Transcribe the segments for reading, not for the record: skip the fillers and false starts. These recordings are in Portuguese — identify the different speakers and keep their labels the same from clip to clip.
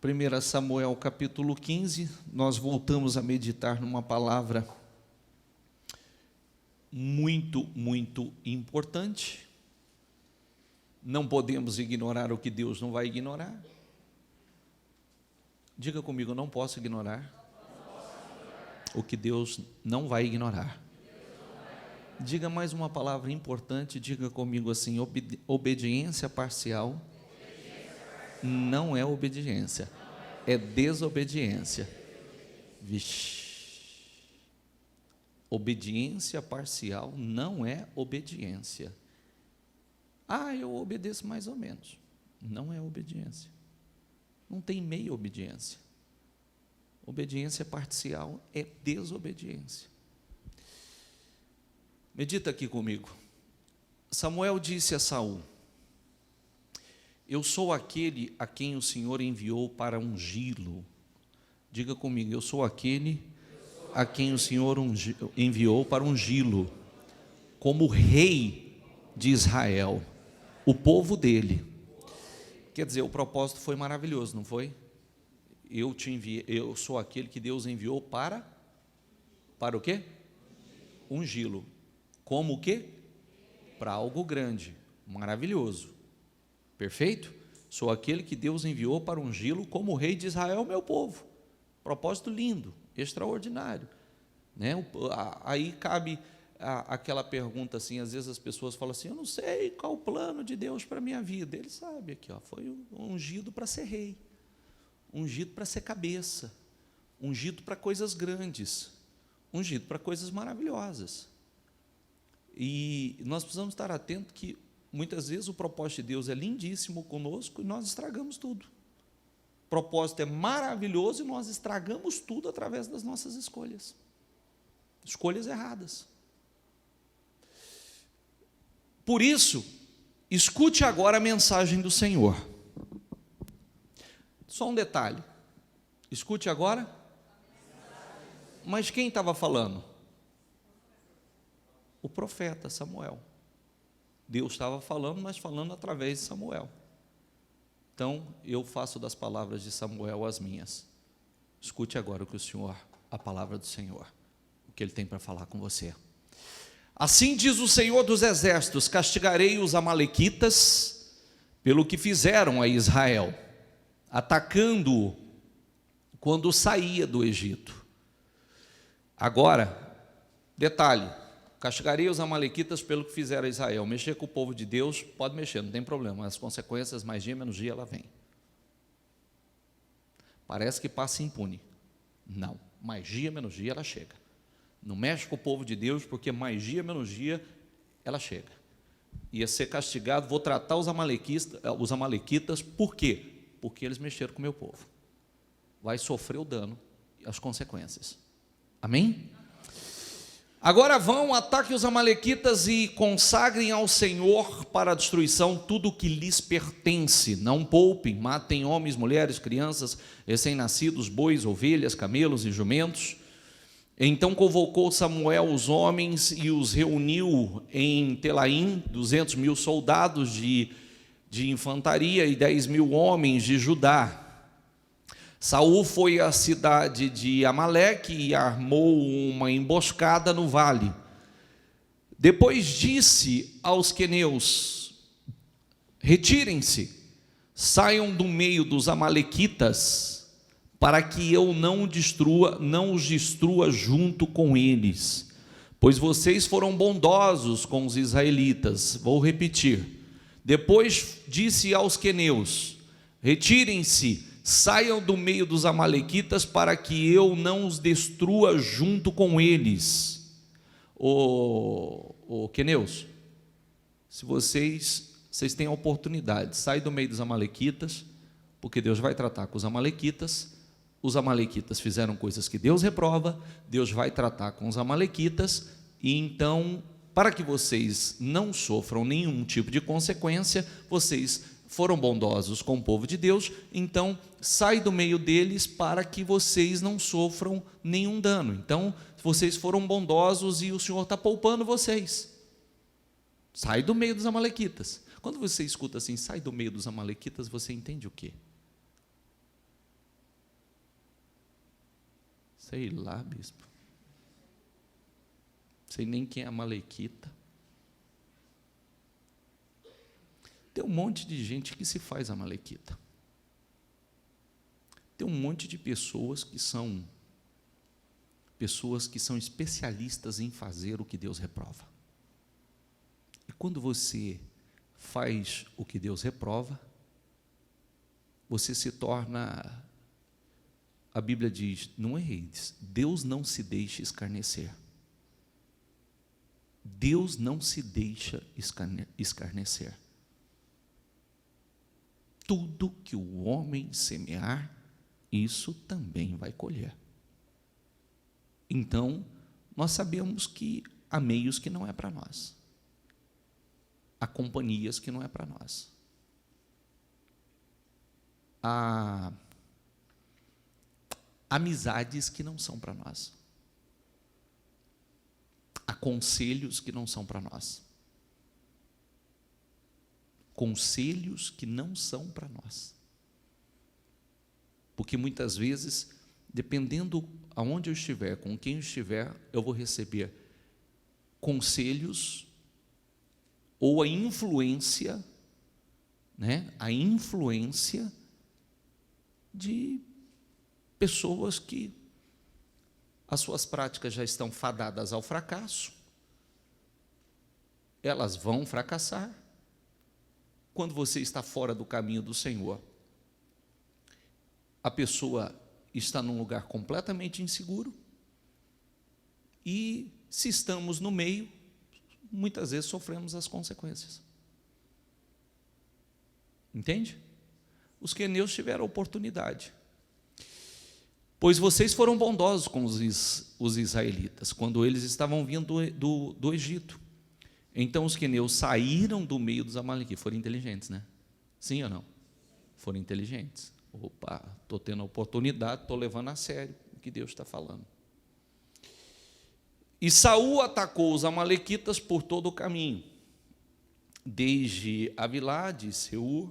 Speaker 1: 1 Samuel capítulo 15, nós voltamos a meditar numa palavra muito importante. Não podemos ignorar o que Deus não vai ignorar. Diga comigo, não posso ignorar o que Deus não vai ignorar. Diga mais uma palavra importante, diga comigo assim: obediência parcial não é obediência, é desobediência. Vixe. Obediência parcial não é obediência. Eu obedeço mais ou menos. Não é obediência. Não tem meia obediência. Obediência parcial é desobediência. Medita aqui comigo. Samuel disse a Saul: eu sou aquele a quem o Senhor enviou para ungí-lo. Diga comigo, eu sou aquele a quem o Senhor enviou para ungí-lo como rei de Israel, o povo dele. Quer dizer, o propósito foi maravilhoso, não foi? Eu te enviei, eu sou aquele que Deus enviou para o quê? Ungí-lo. Como o quê? Para algo grande, maravilhoso. Perfeito? Sou aquele que Deus enviou para ungí-lo como rei de Israel, meu povo. Propósito lindo, extraordinário, né? Aí cabe aquela pergunta assim, às vezes as pessoas falam assim: eu não sei qual o plano de Deus para a minha vida. Ele sabe aqui, foi ungido para ser rei, ungido para ser cabeça, ungido para coisas grandes, ungido para coisas maravilhosas. E nós precisamos estar atentos que muitas vezes o propósito de Deus é lindíssimo conosco e nós estragamos tudo. O propósito é maravilhoso e nós estragamos tudo através das nossas escolhas. Escolhas erradas. Por isso, escute agora a mensagem do Senhor. Só um detalhe. Escute agora. Mas quem estava falando? O profeta Samuel. Deus estava falando, mas falando através de Samuel. Então, eu faço das palavras de Samuel as minhas. Escute agora a palavra do Senhor, o que Ele tem para falar com você. Assim diz o Senhor dos Exércitos: castigarei os amalequitas pelo que fizeram a Israel, atacando-o quando saía do Egito. Agora, detalhe: castigarei os amalequitas pelo que fizeram a Israel. Mexer com o povo de Deus, pode mexer, não tem problema. As consequências, mais dia, menos dia, ela vem. Parece que passa impune. Não, mais dia, menos dia, ela chega. Não mexe com o povo de Deus, porque mais dia, menos dia, ela chega. Ia ser castigado, vou tratar os amalequitas, por quê? Porque eles mexeram com o meu povo. Vai sofrer o dano e as consequências. Amém? Agora vão, ataquem os amalequitas e consagrem ao Senhor para a destruição tudo o que lhes pertence. Não poupem, matem homens, mulheres, crianças, recém-nascidos, bois, ovelhas, camelos e jumentos. Então convocou Samuel os homens e os reuniu em Telaim, 200.000 soldados de infantaria e 10.000 homens de Judá. Saul foi à cidade de Amaleque e armou uma emboscada no vale. Depois disse aos queneus: retirem-se, saiam do meio dos amalequitas, para que eu não os destrua junto com eles, pois vocês foram bondosos com os israelitas. Vou repetir. Depois disse aos queneus: retirem-se, saiam do meio dos amalequitas, para que eu não os destrua junto com eles. Queneus, se vocês têm a oportunidade, sai do meio dos amalequitas, porque Deus vai tratar com os amalequitas. Os amalequitas fizeram coisas que Deus reprova, Deus vai tratar com os amalequitas, e então, para que vocês não sofram nenhum tipo de consequência, vocês foram bondosos com o povo de Deus, então sai do meio deles para que vocês não sofram nenhum dano. Então, vocês foram bondosos e o Senhor está poupando vocês. Sai do meio dos amalequitas. Quando você escuta assim, sai do meio dos amalequitas, você entende o quê? Sei lá, bispo. Sei nem quem é Amalequita. Tem um monte de gente que se faz Amalequita. Tem um monte de pessoas que são especialistas em fazer o que Deus reprova. E quando você faz o que Deus reprova, você se torna, a Bíblia diz, não erreis, Deus não se deixa escarnecer. Deus não se deixa escarnecer. Tudo que o homem semear, isso também vai colher. Então, nós sabemos que há meios que não é para nós. Há companhias que não é para nós. Há amizades que não são para nós. Há conselhos que não são para nós. Conselhos que não são para nós. Porque muitas vezes, dependendo aonde eu estiver, com quem eu estiver, eu vou receber conselhos ou a influência, a influência de pessoas que as suas práticas já estão fadadas ao fracasso, elas vão fracassar. Quando você está fora do caminho do Senhor, a pessoa está num lugar completamente inseguro, e se estamos no meio, muitas vezes sofremos as consequências. Entende? Os queneus tiveram oportunidade. Pois vocês foram bondosos com os israelitas, quando eles estavam vindo do Egito. Então os queneus saíram do meio dos amalequitas. Foram inteligentes, né? Sim ou não? Foram inteligentes. Opa, estou tendo a oportunidade, estou levando a sério o que Deus está falando. E Saul atacou os amalequitas por todo o caminho, desde Avilá de Seir,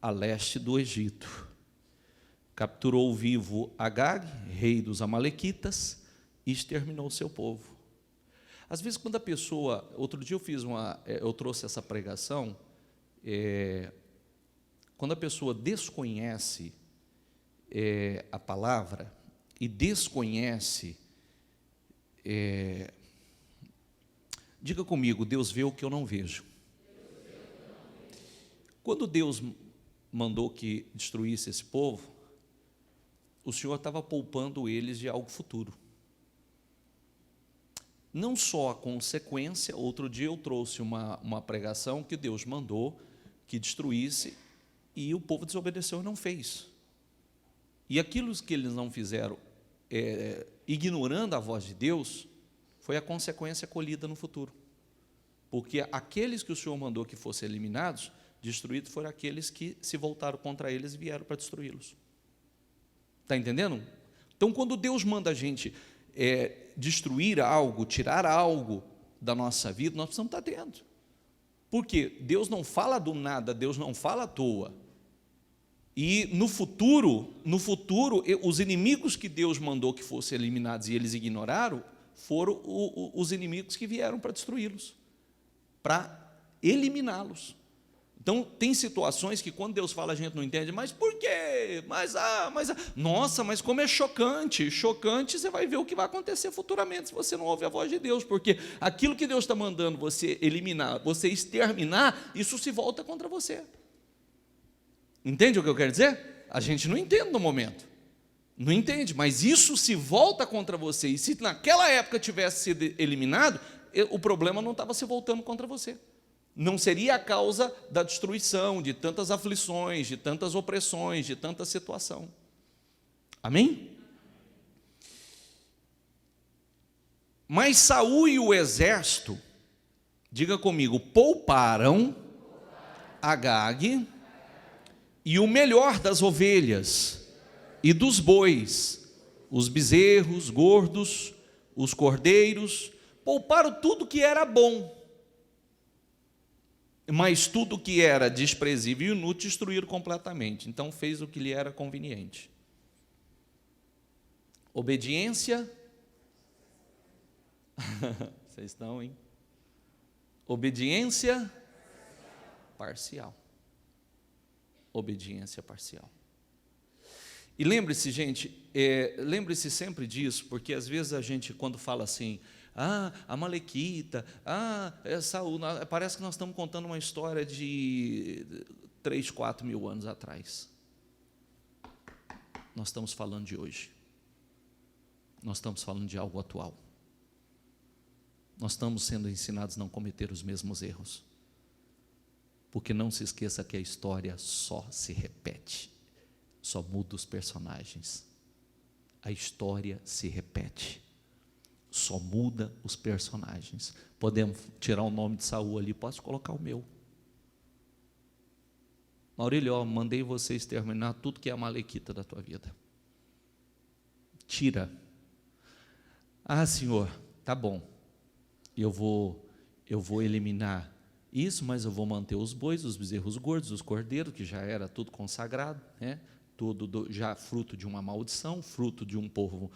Speaker 1: a leste do Egito. Capturou vivo Agag, rei dos amalequitas, e exterminou seu povo. Às vezes, quando a pessoa... Outro dia eu trouxe essa pregação, quando a pessoa desconhece a palavra e desconhece... diga comigo, Deus vê o que eu não vejo. Quando Deus mandou que destruísse esse povo, o Senhor estava poupando eles de algo futuro. Não só a consequência, outro dia eu trouxe uma pregação que Deus mandou que destruísse, e o povo desobedeceu e não fez. E aquilo que eles não fizeram, ignorando a voz de Deus, foi a consequência colhida no futuro. Porque aqueles que o Senhor mandou que fossem eliminados, destruídos, foram aqueles que se voltaram contra eles e vieram para destruí-los. Está entendendo? Então, quando Deus manda a gente destruir algo, tirar algo da nossa vida, nós precisamos estar atentos. Porque Deus não fala do nada, Deus não fala à toa. E no futuro, os inimigos que Deus mandou que fossem eliminados e eles ignoraram, foram os inimigos que vieram para destruí-los, para eliminá-los. Então, tem situações que quando Deus fala a gente não entende, mas por quê? Nossa, mas como é chocante, você vai ver o que vai acontecer futuramente se você não ouve a voz de Deus, porque aquilo que Deus está mandando você eliminar, você exterminar, isso se volta contra você. Entende o que eu quero dizer? A gente não entende no momento, não entende, mas isso se volta contra você, e se naquela época tivesse sido eliminado, o problema não estava se voltando contra você. Não seria a causa da destruição, de tantas aflições, de tantas opressões, de tanta situação. Amém? Mas Saul e o exército, diga comigo, pouparam Agag e o melhor das ovelhas e dos bois, os bezerros gordos, os cordeiros, pouparam tudo que era bom. Mas tudo que era desprezível e inútil destruíram completamente. Então fez o que lhe era conveniente. Obediência. Vocês estão, hein? Obediência parcial. Obediência parcial. E lembre-se, gente, lembre-se sempre disso, porque às vezes a gente, quando fala assim, Amalequita, Saul, parece que nós estamos contando uma história de 3, 4 mil anos atrás. Nós estamos falando de hoje. Nós estamos falando de algo atual. Nós estamos sendo ensinados a não cometer os mesmos erros. Porque não se esqueça que a história só se repete. Só muda os personagens. A história se repete. Só muda os personagens. Podemos tirar o nome de Saul ali, posso colocar o meu. Maurílio, mandei você exterminar tudo que é amalequita da tua vida. Tira. Senhor, tá bom. Eu vou eliminar isso, mas eu vou manter os bois, os bezerros gordos, os cordeiros, que já era tudo consagrado, né? Tudo já fruto de uma maldição, fruto de um povo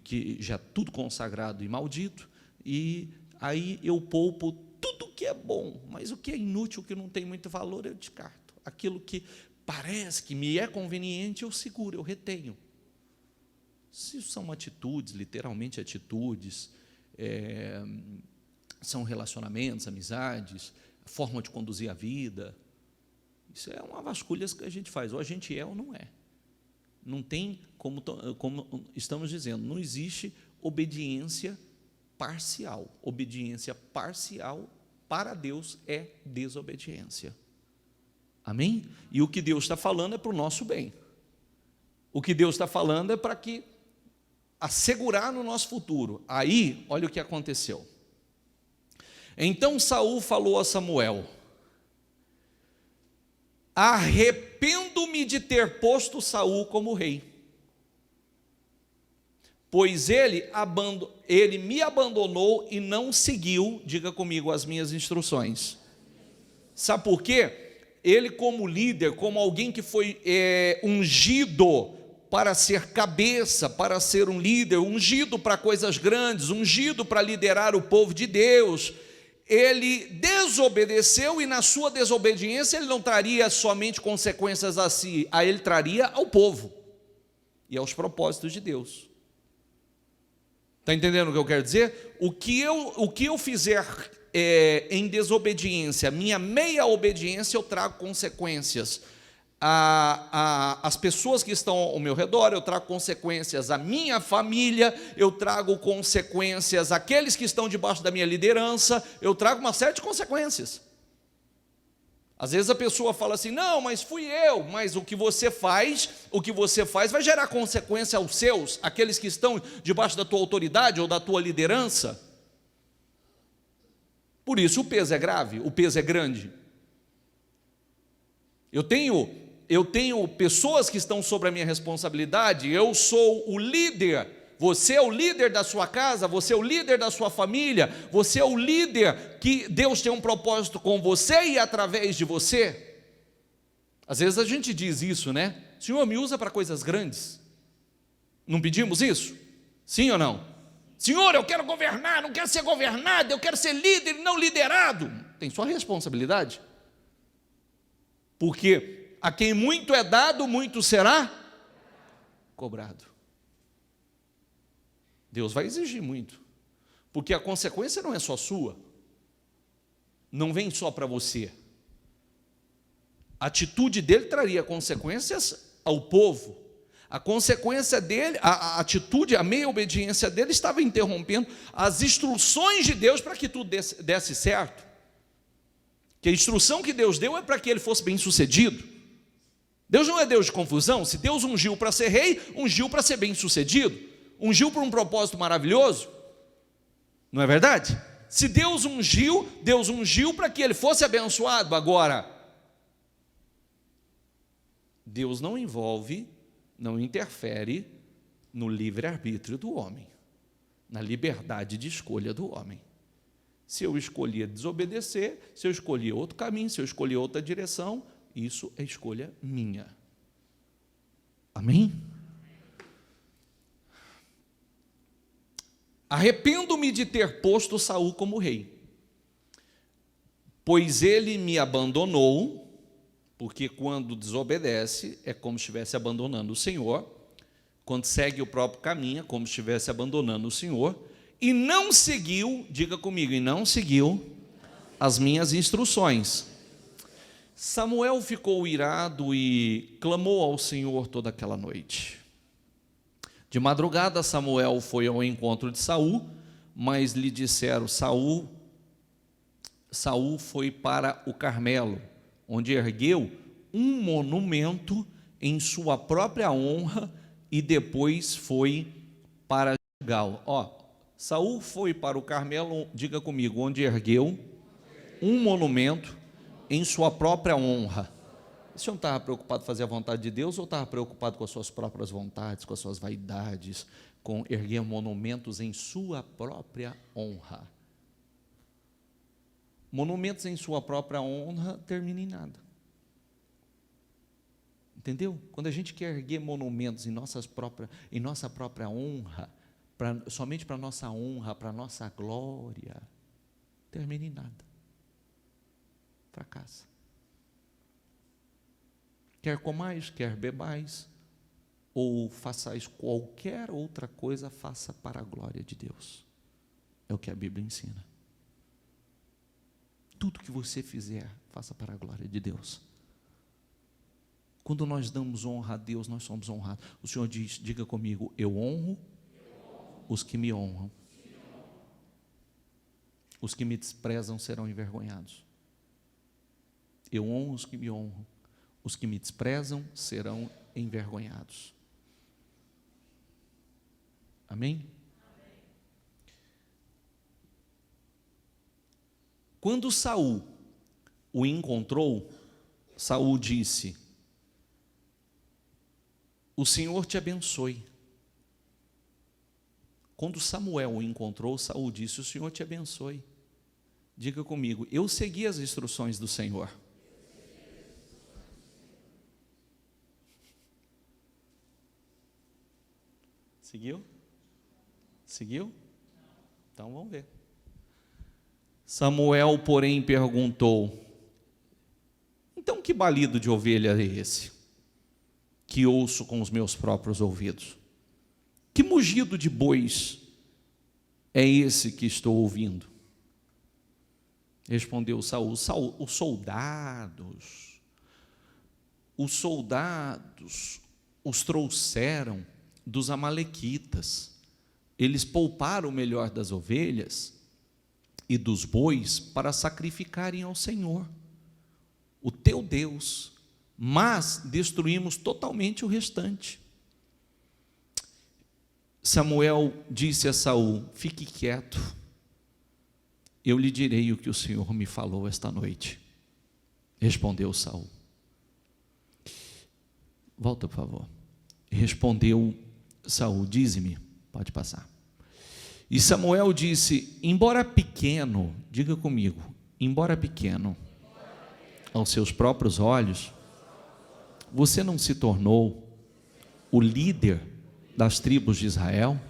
Speaker 1: que já tudo consagrado e maldito, e aí eu poupo tudo que é bom, mas o que é inútil, o que não tem muito valor, eu descarto. Aquilo que parece que me é conveniente, eu seguro, eu retenho. Se são atitudes, literalmente atitudes, são relacionamentos, amizades, forma de conduzir a vida, isso é uma vasculha que a gente faz, ou a gente é ou não é. Não tem, como estamos dizendo, não existe obediência parcial. Obediência parcial para Deus é desobediência. Amém? E o que Deus está falando é para o nosso bem. O que Deus está falando é para que assegurar no nosso futuro. Aí, olha o que aconteceu. Então Saul falou a Samuel: arrependo-me de ter posto Saul como rei, pois ele me abandonou e não seguiu, diga comigo, as minhas instruções. Sabe por quê? Ele, como líder, como alguém que foi ungido para ser cabeça, para ser um líder, ungido para coisas grandes, ungido para liderar o povo de Deus, ele desobedeceu, e na sua desobediência ele não traria somente consequências a si, ele traria ao povo e aos propósitos de Deus. Está entendendo o que eu quero dizer? O que eu fizer em desobediência, minha meia obediência, eu trago consequências as pessoas que estão ao meu redor, eu trago consequências à minha família, eu trago consequências àqueles que estão debaixo da minha liderança, eu trago uma série de consequências. Às vezes a pessoa fala assim, não, mas fui eu, mas o que você faz vai gerar consequência aos seus, aqueles que estão debaixo da tua autoridade ou da tua liderança. Por isso o peso é grave, o peso é grande. Eu tenho pessoas que estão sobre a minha responsabilidade, eu sou o líder, você é o líder da sua casa, você é o líder da sua família, você é o líder que Deus tem um propósito com você e através de você. Às vezes a gente diz isso, né? Senhor, me usa para coisas grandes. Não pedimos isso? Sim ou não? Senhor, eu quero governar, não quero ser governado, eu quero ser líder e não liderado. Tem sua responsabilidade. Porque a quem muito é dado, muito será cobrado. Deus vai exigir muito, porque a consequência não é só sua, não vem só para você. A atitude dele traria consequências ao povo. A consequência dele, a atitude, a meia obediência dele estava interrompendo as instruções de Deus para que tudo desse certo. Que a instrução que Deus deu é para que ele fosse bem sucedido. Deus não é Deus de confusão. Se Deus ungiu para ser rei, ungiu para ser bem sucedido, ungiu para um propósito maravilhoso, não é verdade? Se Deus ungiu para que ele fosse abençoado. Agora, Deus não interfere no livre-arbítrio do homem, na liberdade de escolha do homem. Se eu escolher desobedecer, se eu escolher outro caminho, se eu escolher outra direção, isso é escolha minha. Amém? arrependo-me de ter posto Saul como rei, pois ele me abandonou, porque quando desobedece é como se estivesse abandonando o Senhor, quando segue o próprio caminho é como se estivesse abandonando o Senhor, e não seguiu, diga comigo, e não seguiu as minhas instruções. Samuel ficou irado e clamou ao Senhor toda aquela noite. De madrugada Samuel foi ao encontro de Saul, mas lhe disseram: Saul foi para o Carmelo, onde ergueu um monumento em sua própria honra e depois foi para Gilgal. Saul foi para o Carmelo, diga comigo, onde ergueu um monumento em sua própria honra. O senhor não estava preocupado em fazer a vontade de Deus ou estava preocupado com as suas próprias vontades, com as suas vaidades, com erguer monumentos em sua própria honra? Monumentos em sua própria honra terminam em nada. Entendeu? Quando a gente quer erguer monumentos em nossa própria honra, somente para nossa honra, para nossa glória, termina em nada. Fracassa. Quer comais, quer bebais, ou façais qualquer outra coisa, faça para a glória de Deus. É o que a Bíblia ensina. Tudo que você fizer, faça para a glória de Deus. Quando nós damos honra a Deus, nós somos honrados. O Senhor diz, diga comigo, eu honro os que me honram. Os que me desprezam serão envergonhados. Eu honro os que me honram. Os que me desprezam serão envergonhados. Amém? Quando Saul o encontrou, Saul disse: o Senhor te abençoe. Quando Samuel o encontrou, Saul disse: o Senhor te abençoe. Diga comigo, eu segui as instruções do Senhor. Seguiu? Seguiu? Então vamos ver. Samuel, porém, perguntou: então que balido de ovelha é esse, que ouço com os meus próprios ouvidos? Que mugido de bois é esse que estou ouvindo? Respondeu Saul: os soldados os trouxeram dos amalequitas. Eles pouparam o melhor das ovelhas e dos bois para sacrificarem ao Senhor, o teu Deus, mas destruímos totalmente o restante. Samuel disse a Saul: fique quieto, eu lhe direi o que o Senhor me falou esta noite. Respondeu Saul. Volta, por favor. Respondeu Saul: dize-me. Pode passar. E Samuel disse: embora pequeno, diga comigo, embora pequeno aos seus próprios olhos, você não se tornou o líder das tribos de Israel?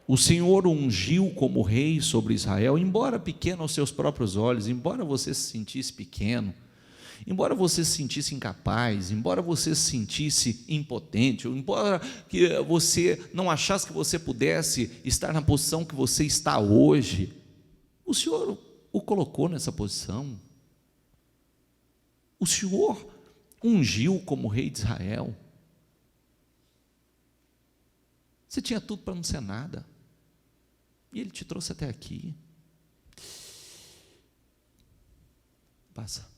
Speaker 1: O Senhor o ungiu como rei sobre Israel, embora pequeno aos seus próprios olhos, embora você se sentisse pequeno, embora você se sentisse incapaz, embora você se sentisse impotente, embora que você não achasse que você pudesse estar na posição que você está hoje, o Senhor o colocou nessa posição. O Senhor ungiu como rei de Israel. Você tinha tudo para não ser nada, e Ele te trouxe até aqui. Passa.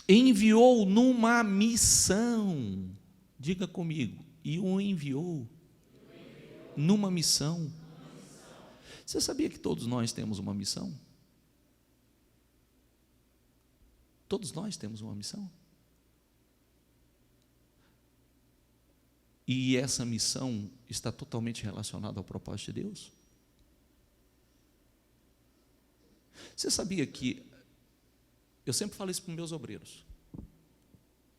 Speaker 1: Enviou numa missão, diga comigo, e o enviou numa missão. Você sabia que todos nós temos uma missão? Todos nós temos uma missão. E essa missão está totalmente relacionada ao propósito de Deus. Você sabia que, eu sempre falo isso para os meus obreiros,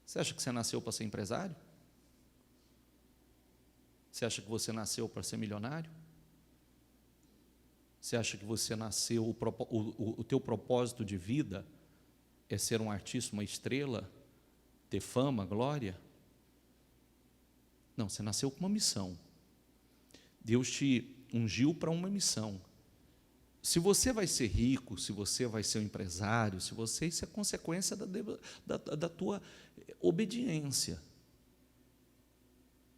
Speaker 1: você acha que você nasceu para ser empresário? Você acha que você nasceu para ser milionário? Você acha que você nasceu, o teu propósito de vida é ser um artista, uma estrela, ter fama, glória? Não, você nasceu com uma missão. Deus te ungiu para uma missão. Se você vai ser rico, se você vai ser um empresário, isso é consequência da tua obediência.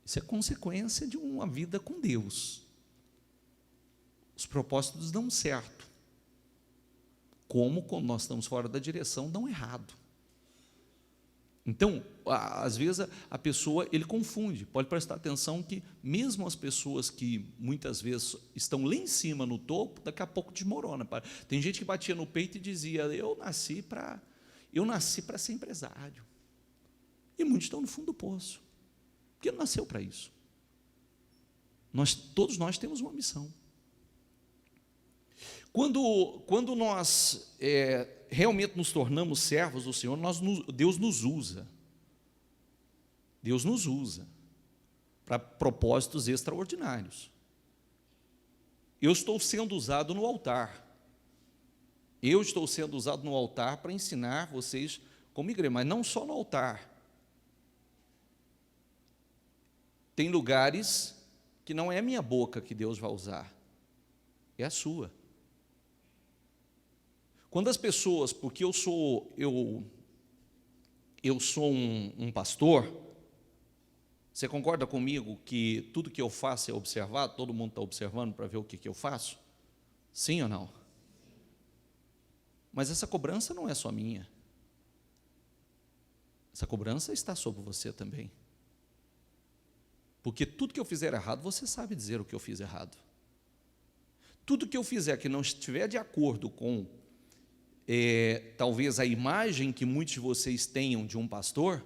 Speaker 1: Isso é consequência de uma vida com Deus. Os propósitos dão certo. Como quando nós estamos fora da direção, dão errado. Então, às vezes a pessoa, ele confunde. Pode prestar atenção que mesmo as pessoas que muitas vezes estão lá em cima no topo, daqui a pouco desmorona. Tem gente que batia no peito e dizia: eu nasci para ser empresário. E muitos estão no fundo do poço, porque não nasceu para isso. Todos nós temos uma missão. Quando nós realmente nos tornamos servos do Senhor, Deus nos usa. Deus nos usa para propósitos extraordinários. Eu estou sendo usado no altar. Eu estou sendo usado no altar para ensinar vocês como igreja, mas não só no altar. Tem lugares que não é a minha boca que Deus vai usar, é a sua. Quando as pessoas, porque eu sou um pastor, você concorda comigo que tudo que eu faço é observado? Todo mundo está observando para ver o que eu faço? Sim ou não? Mas essa cobrança não é só minha. Essa cobrança está sobre você também. Porque tudo que eu fizer errado, você sabe dizer o que eu fiz errado. Tudo que eu fizer que não estiver de acordo com talvez a imagem que muitos de vocês tenham de um pastor,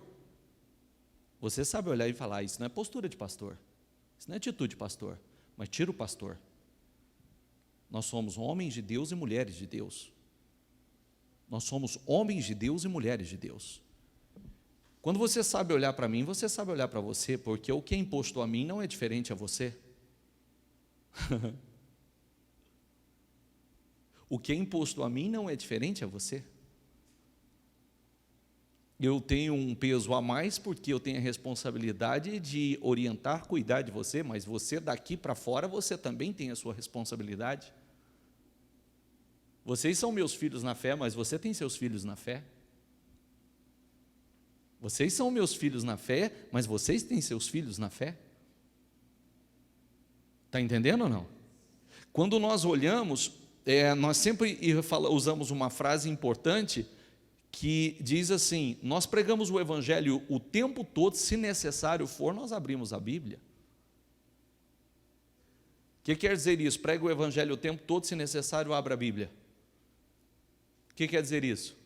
Speaker 1: você sabe olhar e falar: isso não é postura de pastor, isso não é atitude de pastor, mas tira o pastor. Nós somos homens de Deus e mulheres de Deus. Nós somos homens de Deus e mulheres de Deus. Quando você sabe olhar para mim, você sabe olhar para você, porque o que é imposto a mim não é diferente a você. O que é imposto a mim não é diferente a você. Eu tenho um peso a mais porque eu tenho a responsabilidade de orientar, cuidar de você, mas você daqui para fora, você também tem a sua responsabilidade. Vocês são meus filhos na fé, mas você tem seus filhos na fé. Vocês são meus filhos na fé, mas vocês têm seus filhos na fé. Está entendendo ou não? Quando nós olhamos, nós sempre usamos uma frase importante que diz assim: nós pregamos o Evangelho o tempo todo, se necessário for, nós abrimos a Bíblia. O que quer dizer isso? Prega o Evangelho o tempo todo, se necessário, abra a Bíblia. O que quer dizer isso?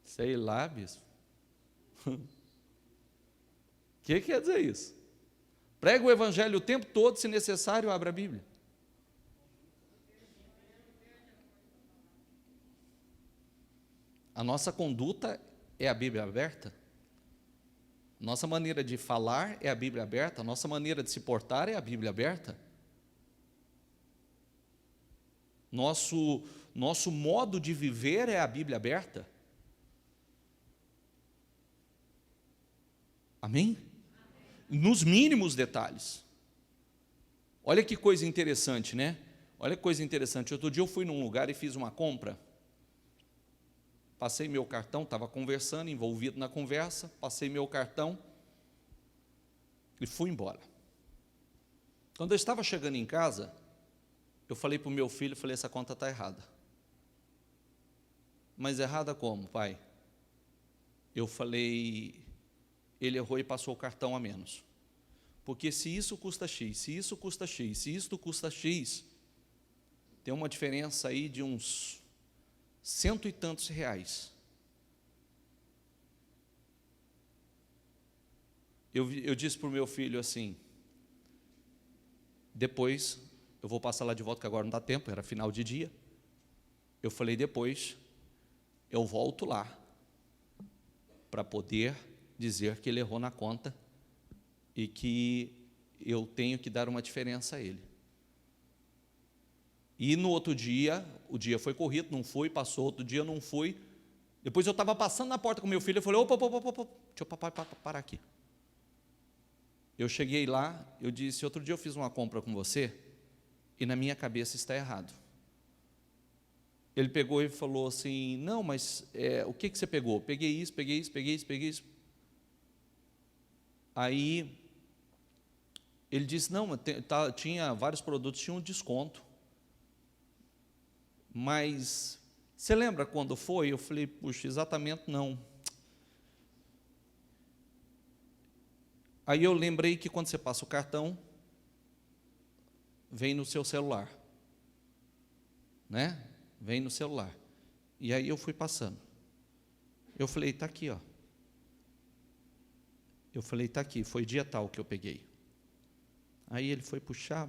Speaker 1: Sei lá, bispo. O que quer dizer isso? Prega o Evangelho o tempo todo, se necessário, abra a Bíblia. A nossa conduta é a Bíblia aberta. Nossa maneira de falar é a Bíblia aberta. Nossa maneira de se portar é a Bíblia aberta. Nosso modo de viver é a Bíblia aberta. Amém? Nos mínimos detalhes. Olha que coisa interessante, né? Olha que coisa interessante. Outro dia eu fui num lugar e fiz uma compra. Passei meu cartão, estava conversando, envolvido na conversa, passei meu cartão e fui embora. Quando eu estava chegando em casa, eu falei para o meu filho, essa conta está errada. Mas errada como, pai? Eu falei, ele errou e passou o cartão a menos. Porque se isso custa X, se isso custa X, se isto custa X, tem uma diferença aí de uns 100 e tantos reais. Eu disse para o meu filho assim: depois, eu vou passar lá de volta, que agora não dá tempo, era final de dia. Eu falei, depois, eu volto lá, para poder dizer que ele errou na conta, e que eu tenho que dar uma diferença a ele. E no outro dia, o dia foi corrido, não foi, passou, outro dia não foi. Depois eu estava passando na porta com meu filho, eu falei, opa, deixa o papai parar aqui. Eu cheguei lá, eu disse, outro dia eu fiz uma compra com você, e na minha cabeça está errado. Ele pegou e falou assim, não, mas o que você pegou? Peguei isso. Aí, ele disse, não, tinha vários produtos, tinha um desconto. Mas, você lembra quando foi? Eu falei, puxa, exatamente não. Aí eu lembrei que quando você passa o cartão, vem no seu celular, né? Vem no celular. E aí eu fui passando. Eu falei, está aqui, ó. Eu falei, está aqui, foi dia tal que eu peguei. Aí ele foi puxar.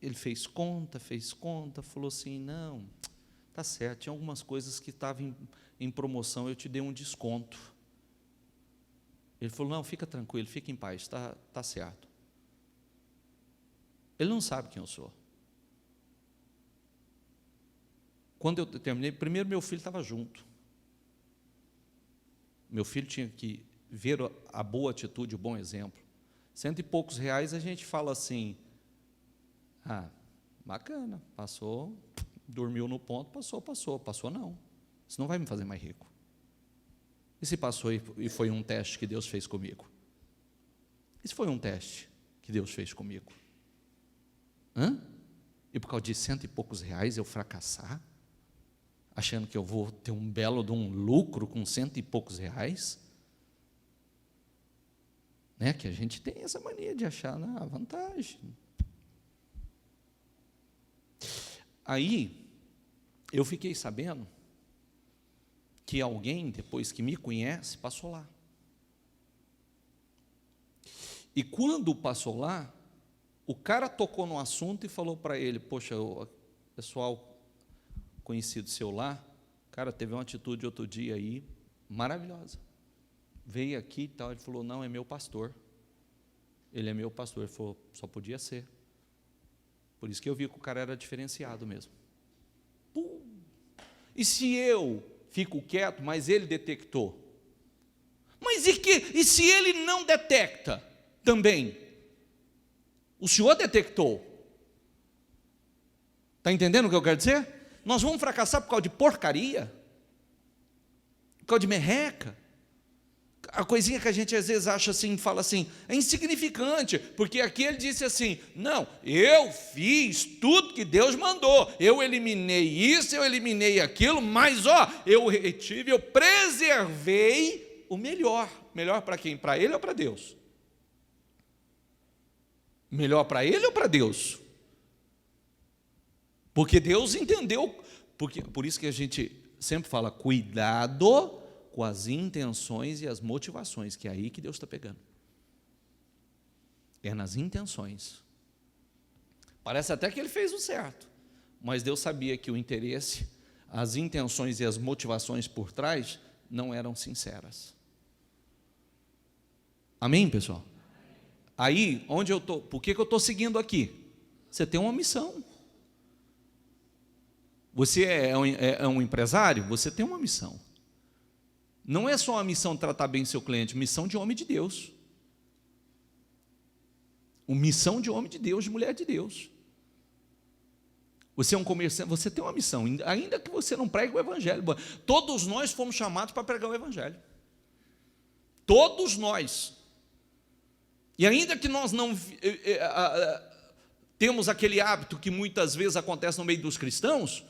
Speaker 1: Ele fez conta, falou assim, não, tá certo, tinha algumas coisas que estavam em promoção, eu te dei um desconto. Ele falou, não, fica tranquilo, fica em paz, tá certo. Ele não sabe quem eu sou. Quando eu terminei, primeiro meu filho estava junto. Meu filho tinha que ver a boa atitude, o bom exemplo. R$100 e poucos, a gente fala assim, bacana, passou, dormiu no ponto, passou não. Isso não vai me fazer mais rico. E se passou e foi um teste que Deus fez comigo? Isso foi um teste que Deus fez comigo. E por causa de R$100 e poucos eu fracassar? Achando que eu vou ter um belo de um lucro com R$100 e poucos? Né? Que a gente tem essa mania de achar a vantagem. Aí, eu fiquei sabendo que alguém, depois que me conhece, passou lá. E quando passou lá, o cara tocou no assunto e falou para ele, poxa, o pessoal conhecido seu lá, cara, teve uma atitude outro dia aí, maravilhosa. Veio aqui e tal, ele falou, não, é meu pastor. Ele é meu pastor. Ele falou, só podia ser. Por isso que eu vi que o cara era diferenciado mesmo. E se eu fico quieto, mas ele detectou? Mas e se ele não detecta também? O senhor detectou. Está entendendo o que eu quero dizer? Nós vamos fracassar por causa de porcaria? Por causa de merreca? A coisinha que a gente às vezes acha assim, fala assim, é insignificante, porque aqui ele disse assim, não, eu fiz tudo que Deus mandou, eu eliminei isso, eu eliminei aquilo, mas eu retive, eu preservei o melhor. Melhor para quem? Para ele ou para Deus? Melhor para ele ou para Deus? Porque Deus entendeu, por isso que a gente sempre fala, cuidado com as intenções e as motivações, que é aí que Deus está pegando. É nas intenções. Parece até que ele fez o certo, mas Deus sabia que o interesse, as intenções e as motivações por trás não eram sinceras. Amém, pessoal? Aí, onde eu estou, por que eu estou seguindo aqui? Você tem uma missão. Você é um empresário? Você tem uma missão. Não é só a missão de tratar bem seu cliente, missão de homem de Deus. Uma missão de homem de Deus, de mulher de Deus. Você é um comerciante, você tem uma missão, ainda que você não pregue o Evangelho. Todos nós fomos chamados para pregar o Evangelho. Todos nós. E ainda que nós não temos aquele hábito que muitas vezes acontece no meio dos cristãos,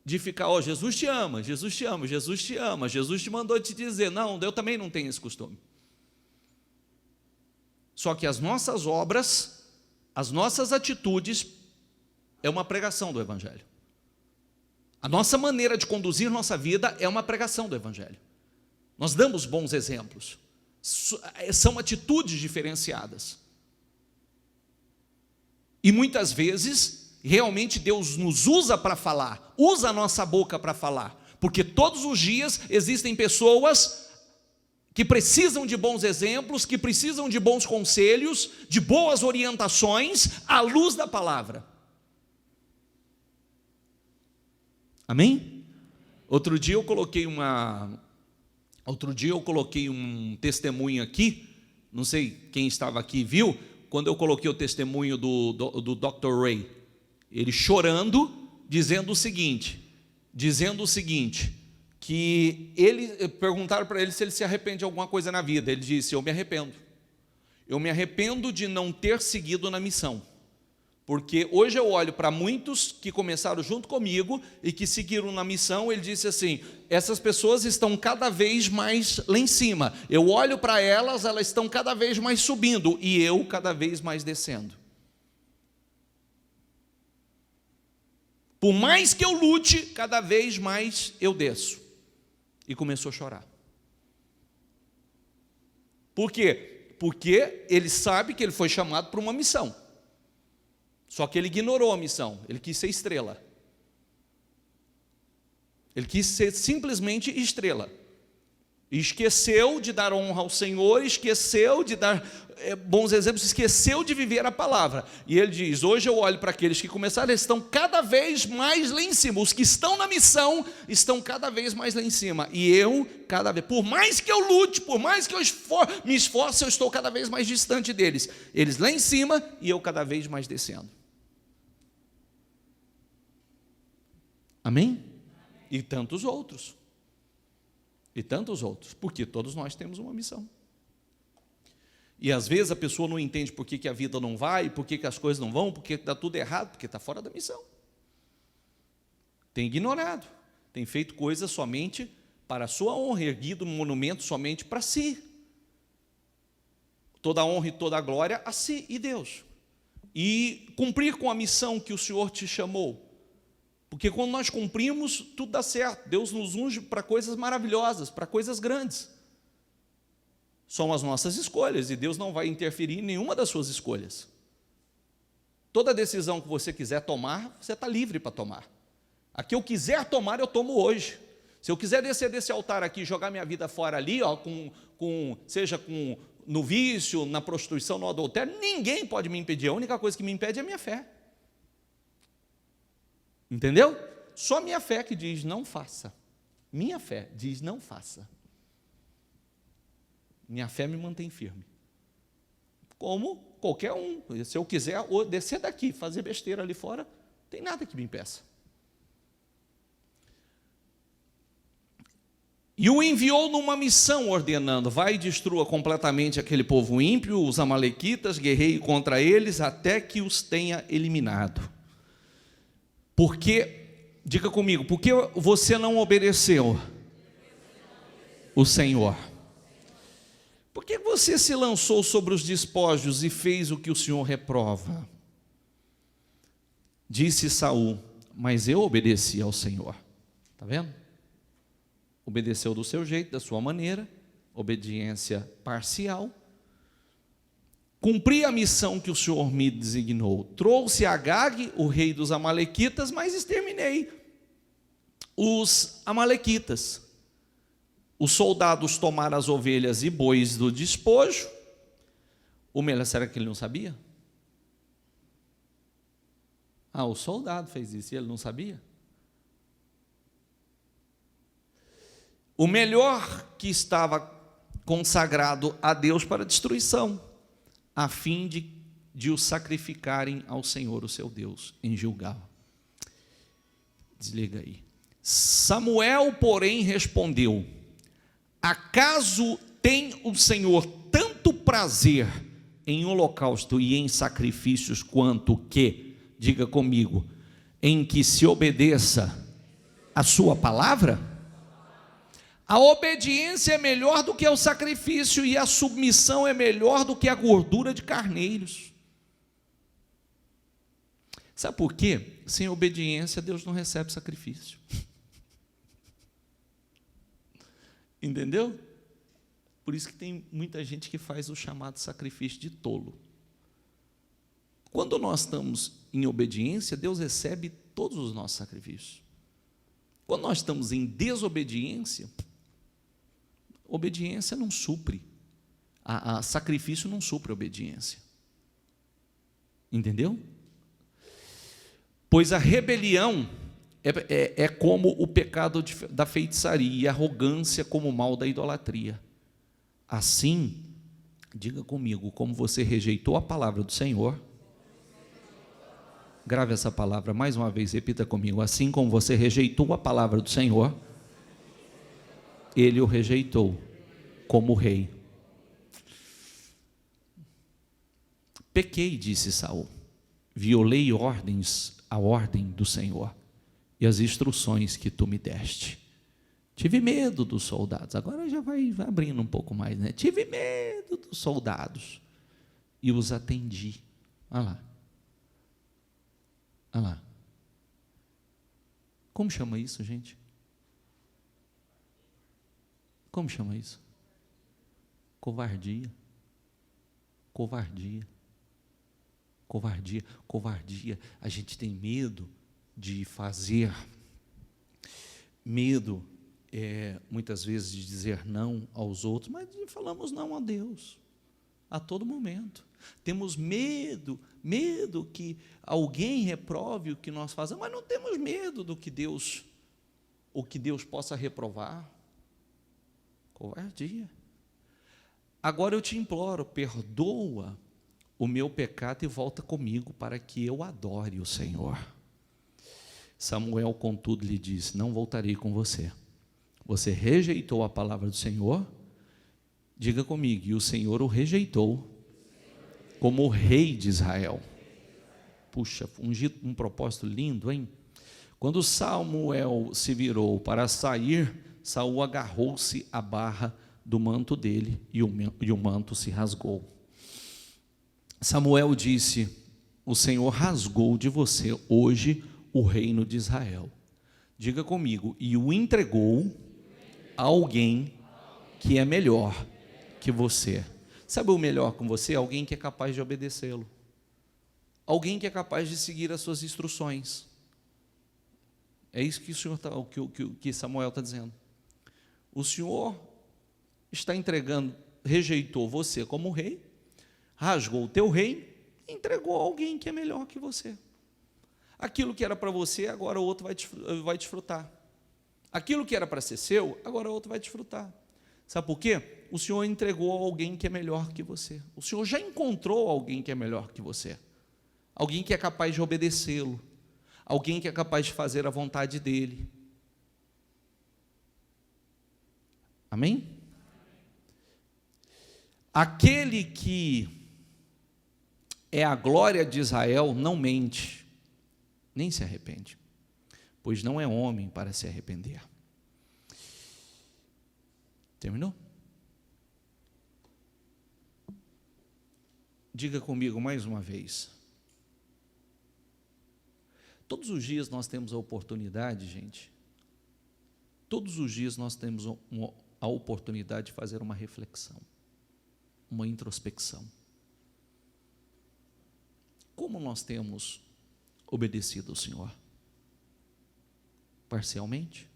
Speaker 1: de ficar, Jesus te ama, Jesus te ama, Jesus te ama, Jesus te mandou te dizer, não, eu também não tenho esse costume. Só que as nossas obras, as nossas atitudes, é uma pregação do Evangelho. A nossa maneira de conduzir nossa vida é uma pregação do Evangelho. Nós damos bons exemplos, são atitudes diferenciadas. E muitas vezes, realmente Deus nos usa para falar, usa a nossa boca para falar, porque todos os dias existem pessoas que precisam de bons exemplos, que precisam de bons conselhos, de boas orientações, à luz da palavra. Amém? Outro dia eu coloquei um testemunho aqui, não sei quem estava aqui viu, quando eu coloquei o testemunho do Dr. Ray, ele chorando, dizendo o seguinte, que perguntaram para ele se ele se arrepende de alguma coisa na vida. Ele disse: eu me arrependo de não ter seguido na missão, porque hoje eu olho para muitos que começaram junto comigo e que seguiram na missão. Ele disse assim: essas pessoas estão cada vez mais lá em cima, eu olho para elas, elas estão cada vez mais subindo, e eu cada vez mais descendo. Por mais que eu lute, cada vez mais eu desço. E começou a chorar. Por quê? Porque ele sabe que ele foi chamado para uma missão. Só que ele ignorou a missão, ele quis ser estrela. Ele quis ser simplesmente estrela. E esqueceu de dar honra ao Senhor, esqueceu de dar bons exemplos, esqueceu de viver a palavra. E ele diz: hoje eu olho para aqueles que começaram, eles estão cada vez mais lá em cima. Os que estão na missão estão cada vez mais lá em cima. E eu, cada vez, por mais que eu lute, por mais que eu me esforce, eu estou cada vez mais distante deles. Eles lá em cima e eu cada vez mais descendo. Amém? E tantos outros. Porque todos nós temos uma missão. E às vezes a pessoa não entende por que a vida não vai, por que as coisas não vão, por que está tudo errado, porque está fora da missão. Tem ignorado, tem feito coisas somente para a sua honra, erguido um monumento somente para si. Toda a honra e toda a glória a si e Deus. E cumprir com a missão que o Senhor te chamou. Porque quando nós cumprimos, tudo dá certo. Deus nos unge para coisas maravilhosas, para coisas grandes. São as nossas escolhas, e Deus não vai interferir em nenhuma das suas escolhas. Toda decisão que você quiser tomar, você está livre para tomar. A que eu quiser tomar, eu tomo hoje. Se eu quiser descer desse altar aqui e jogar minha vida fora ali, ó, seja no vício, na prostituição, no adultério, ninguém pode me impedir. A única coisa que me impede é a minha fé. Entendeu? Só minha fé que diz: não faça. Minha fé diz: não faça. Minha fé me mantém firme. Como qualquer um. Se eu quiser descer daqui, fazer besteira ali fora, não tem nada que me impeça. E o enviou numa missão, ordenando: vai e destrua completamente aquele povo ímpio, os amalequitas, guerreie contra eles, até que os tenha eliminado. Porque, diga comigo, por que você não obedeceu o Senhor? Por que você se lançou sobre os despojos e fez o que o Senhor reprova? Disse Saul: mas eu obedeci ao Senhor. Está vendo? Obedeceu do seu jeito, da sua maneira, obediência parcial. Cumpri a missão que o Senhor me designou. Trouxe Agag, o rei dos amalequitas, mas exterminei os amalequitas. Os soldados tomaram as ovelhas e bois do despojo. O melhor, será que ele não sabia? O soldado fez isso e ele não sabia? O melhor que estava consagrado a Deus para destruição, a fim de o sacrificarem ao Senhor, o seu Deus, em Gilgal. Desliga aí. Samuel, porém, respondeu: acaso tem o Senhor tanto prazer em holocausto e em sacrifícios, quanto que, diga comigo, em que se obedeça a sua palavra? A obediência é melhor do que o sacrifício, e a submissão é melhor do que a gordura de carneiros. Sabe por quê? Sem obediência, Deus não recebe sacrifício. Entendeu? Por isso que tem muita gente que faz o chamado sacrifício de tolo. Quando nós estamos em obediência, Deus recebe todos os nossos sacrifícios. Quando nós estamos em desobediência, obediência não supre, a sacrifício não supre a obediência. Entendeu? Pois a rebelião é como o pecado da feitiçaria, e a arrogância como o mal da idolatria. Assim, diga comigo, como você rejeitou a palavra do Senhor, grave essa palavra mais uma vez, repita comigo, assim como você rejeitou a palavra do Senhor, ele o rejeitou como rei. Pequei, disse Saul, violei a ordem do Senhor e as instruções que tu me deste. Tive medo dos soldados, agora já vai abrindo um pouco mais, né? Tive medo dos soldados e os atendi. Olha lá. Olha lá. Como chama isso, gente? Como chama isso? Covardia. Covardia. Covardia. Covardia. A gente tem medo de fazer, medo, muitas vezes, de dizer não aos outros, mas falamos não a Deus a todo momento. Temos medo que alguém reprove o que nós fazemos, mas não temos medo do que Deus possa reprovar. Covardia. Agora eu te imploro, perdoa o meu pecado e volta comigo para que eu adore o Senhor. Samuel, contudo, lhe disse: não voltarei com você. Você rejeitou a palavra do Senhor, diga comigo, e o Senhor o rejeitou como o rei de Israel. Puxa, um propósito lindo, hein? Quando Samuel se virou para sair, Saul agarrou-se à barra do manto dele e o manto se rasgou. Samuel disse: o Senhor rasgou de você hoje o reino de Israel. Diga comigo, e o entregou a alguém que é melhor que você. Sabe o melhor com você? Alguém que é capaz de obedecê-lo. Alguém que é capaz de seguir as suas instruções. É isso que o Senhor que Samuel está dizendo. O Senhor está entregando, rejeitou você como rei, rasgou o teu reino, e entregou a alguém que é melhor que você. Aquilo que era para você, agora o outro vai desfrutar. Aquilo que era para ser seu, agora o outro vai desfrutar. Sabe por quê? O Senhor entregou a alguém que é melhor que você. O Senhor já encontrou alguém que é melhor que você. Alguém que é capaz de obedecê-lo. Alguém que é capaz de fazer a vontade dEle. Amém? Aquele que é a glória de Israel não mente, nem se arrepende, pois não é homem para se arrepender. Terminou? Diga comigo mais uma vez. Todos os dias nós temos a oportunidade, gente, todos os dias nós temos a oportunidade de fazer uma reflexão, uma introspecção. Como nós temos obedecido ao Senhor? Parcialmente?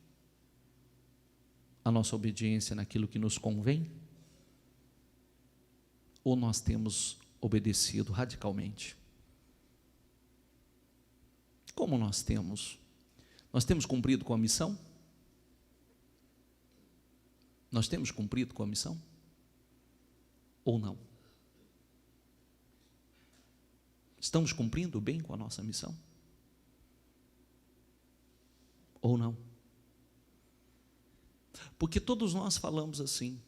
Speaker 1: A nossa obediência naquilo que nos convém? Ou nós temos obedecido radicalmente? Como nós temos? Nós temos cumprido com a missão? Nós temos cumprido com a missão? Ou não? Estamos cumprindo bem com a nossa missão? Ou não? Porque todos nós falamos assim: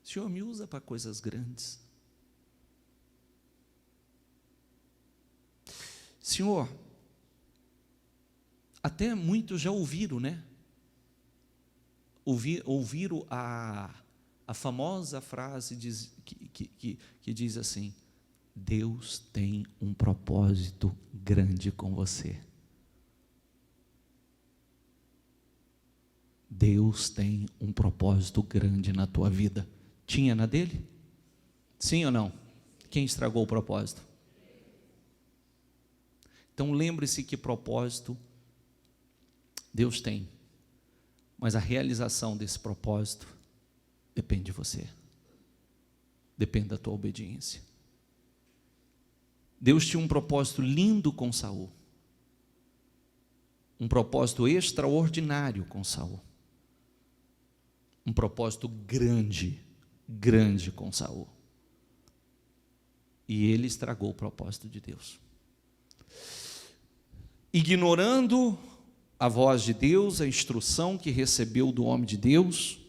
Speaker 1: Senhor, me usa para coisas grandes. Senhor, até muitos já ouviram, né? Ouviram a famosa frase que diz assim: Deus tem um propósito grande com você. Deus tem um propósito grande na tua vida. Tinha na dele? Sim ou não? Quem estragou o propósito? Então lembre-se que propósito Deus tem, mas a realização desse propósito Depende de você. Depende da tua obediência. Deus tinha um propósito lindo com Saul. Um propósito extraordinário com Saul. Um propósito grande, grande com Saul. E ele estragou o propósito de Deus. Ignorando a voz de Deus, a instrução que recebeu do homem de Deus,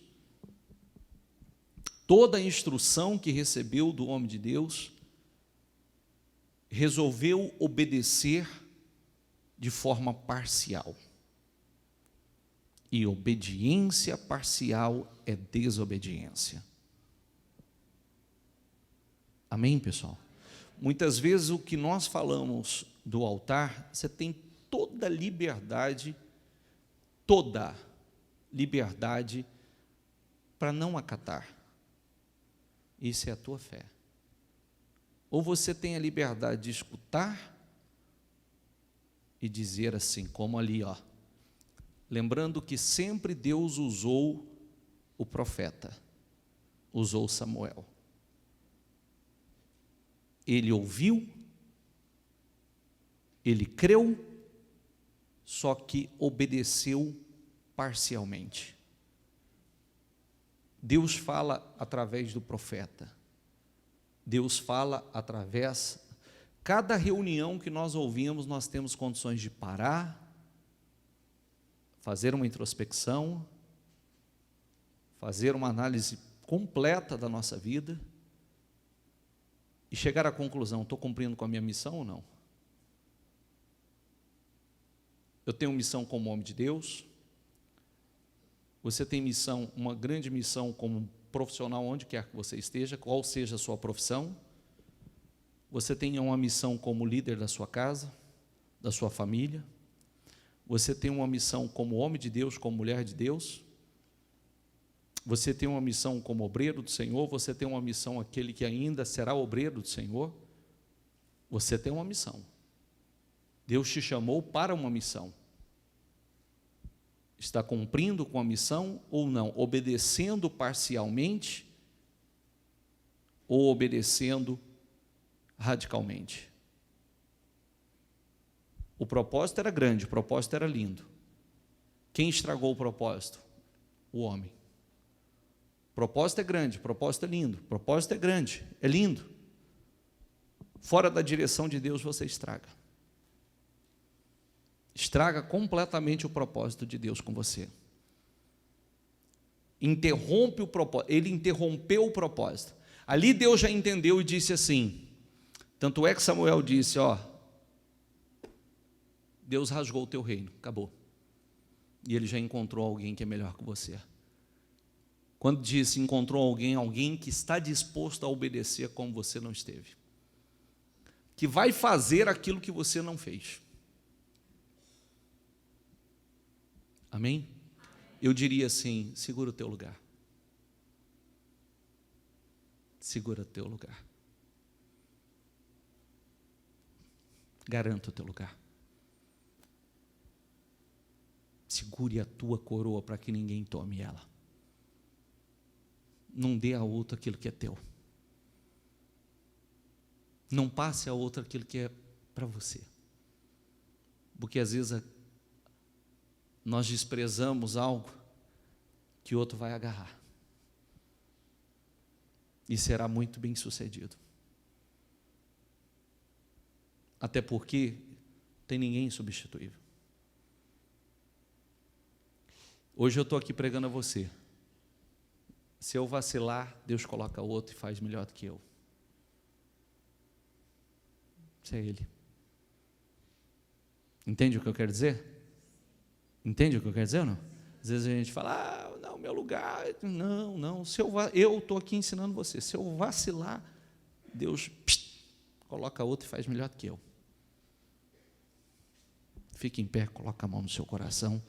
Speaker 1: toda a instrução que recebeu do homem de Deus, resolveu obedecer de forma parcial. E obediência parcial é desobediência. Amém, pessoal? Muitas vezes o que nós falamos do altar, você tem toda liberdade para não acatar. Isso é a tua fé. Ou você tem a liberdade de escutar e dizer assim, como ali, ó. Lembrando que sempre Deus usou o profeta, usou Samuel. Ele ouviu, ele creu, só que obedeceu parcialmente. Deus fala através do profeta. Deus fala através... Cada reunião que nós ouvimos, nós temos condições de parar, fazer uma introspecção, fazer uma análise completa da nossa vida e chegar à conclusão, estou cumprindo com a minha missão ou não? Eu tenho missão como homem de Deus, você tem missão, uma grande missão como profissional onde quer que você esteja, qual seja a sua profissão, você tem uma missão como líder da sua casa, da sua família, você tem uma missão como homem de Deus, como mulher de Deus, você tem uma missão como obreiro do Senhor, você tem uma missão aquele que ainda será obreiro do Senhor, você tem uma missão. Deus te chamou para uma missão. Está cumprindo com a missão ou não? Obedecendo parcialmente ou obedecendo radicalmente? O propósito era grande, o propósito era lindo. Quem estragou o propósito? O homem. O propósito é grande, o propósito é lindo, o propósito é grande, é lindo. Fora da direção de Deus você estraga. Estraga completamente o propósito de Deus com você. Interrompe o propósito, ele interrompeu o propósito. Ali Deus já entendeu e disse assim, tanto é que Samuel disse, ó, Deus rasgou o teu reino, acabou. E ele já encontrou alguém que é melhor que você. Quando disse encontrou alguém que está disposto a obedecer como você não esteve. Que vai fazer aquilo que você não fez. Amém? Eu diria assim, segura o teu lugar. Segura o teu lugar. Garanta o teu lugar. Segure a tua coroa para que ninguém tome ela. Não dê a outro aquilo que é teu. Não passe a outro aquilo que é para você. Porque às vezes nós desprezamos algo que o outro vai agarrar. E será muito bem sucedido. Até porque tem ninguém insubstituível. Hoje eu estou aqui pregando a você. Se eu vacilar, Deus coloca outro e faz melhor do que eu. Isso é Ele. Entende o que eu quero dizer? Entende o que eu quero dizer ou não? Às vezes a gente fala, não, meu lugar, não, eu estou aqui ensinando você, se eu vacilar, Deus coloca outro e faz melhor do que eu. Fique em pé, coloca a mão no seu coração.